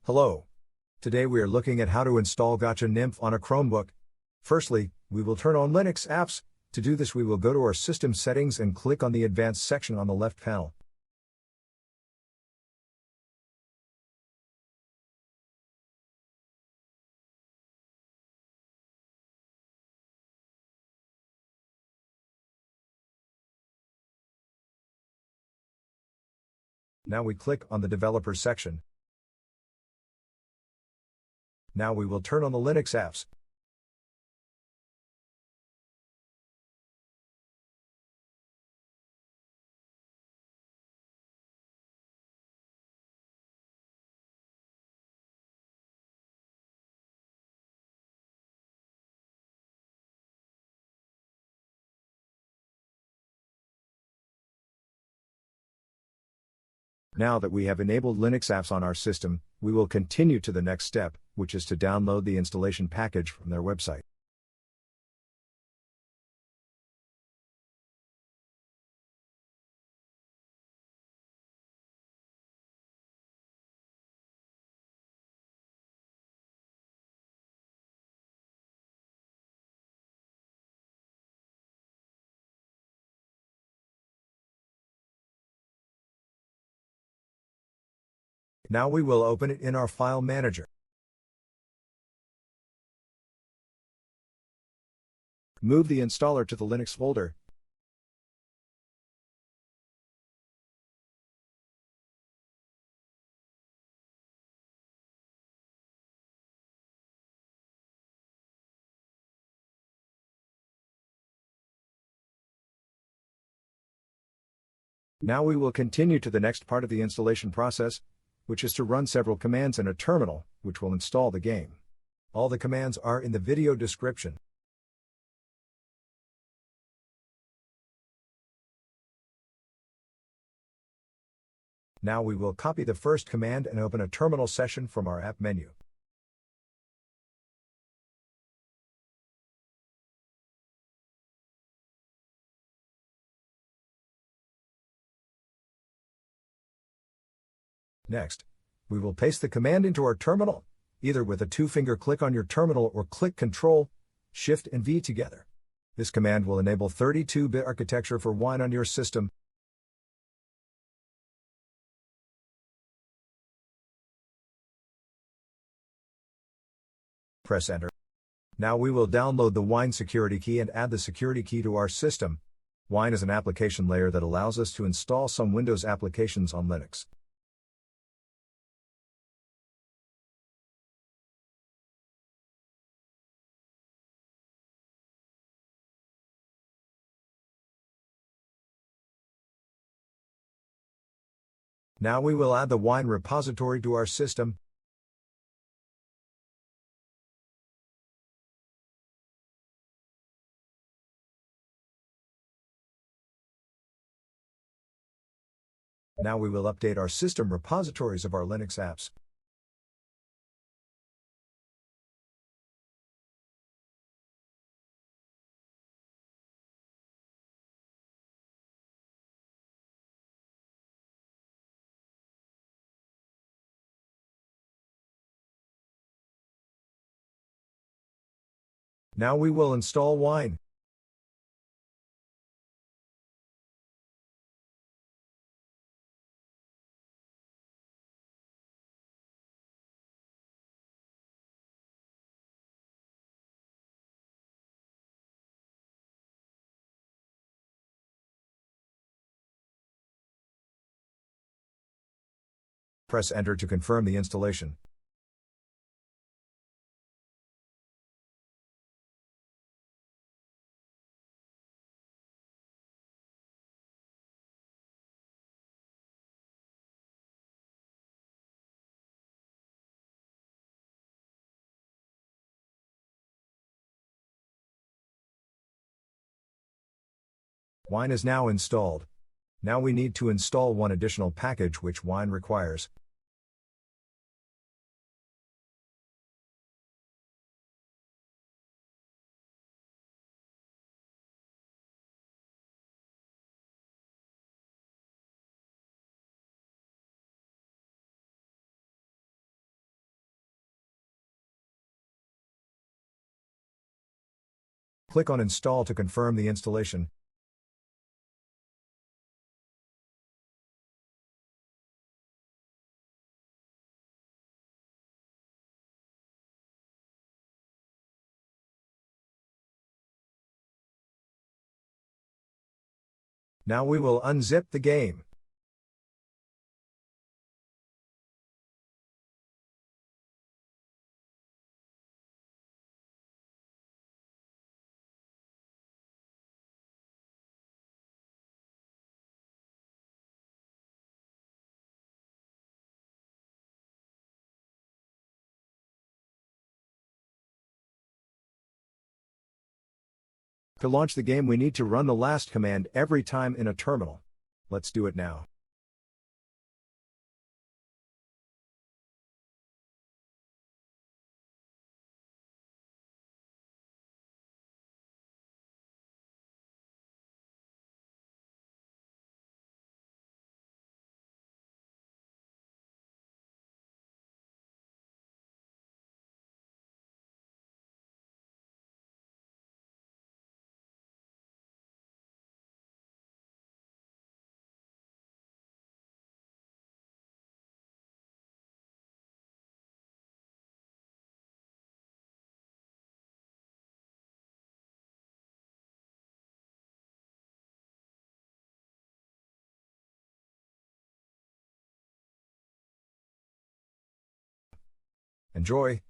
Hello. Today we are looking at how to install Gacha Nymph on a Chromebook. Firstly, we will turn on Linux apps. To do this, we will go to our system settings and click on the advanced section on the left panel. Now we click on the developers section. Now we will turn on the Linux apps. Now that we have enabled Linux apps on our system, we will continue to the next step, which is to download the installation package from their website. Now we will open it in our file manager. Move the installer to the Linux folder. Now we will continue to the next part of the installation process, which is to run several commands in a terminal, which will install the game. All the commands are in the video description. Now we will copy the first command and open a terminal session from our app menu. Next, we will paste the command into our terminal, either with a two-finger click on your terminal or click Ctrl, Shift and V together. This command will enable 32-bit architecture for Wine on your system. Press Enter. Now we will download the Wine security key and add the security key to our system. Wine is an application layer that allows us to install some Windows applications on Linux. Now we will add the Wine repository to our system. Now we will update our system repositories of our Linux apps. Now we will install Wine. Press Enter to confirm the installation. Wine is now installed. Now we need to install one additional package which Wine requires. Click on Install to confirm the installation. Now we will unzip the game. To launch the game, we need to run the last command every time in a terminal. Let's do it now. Enjoy!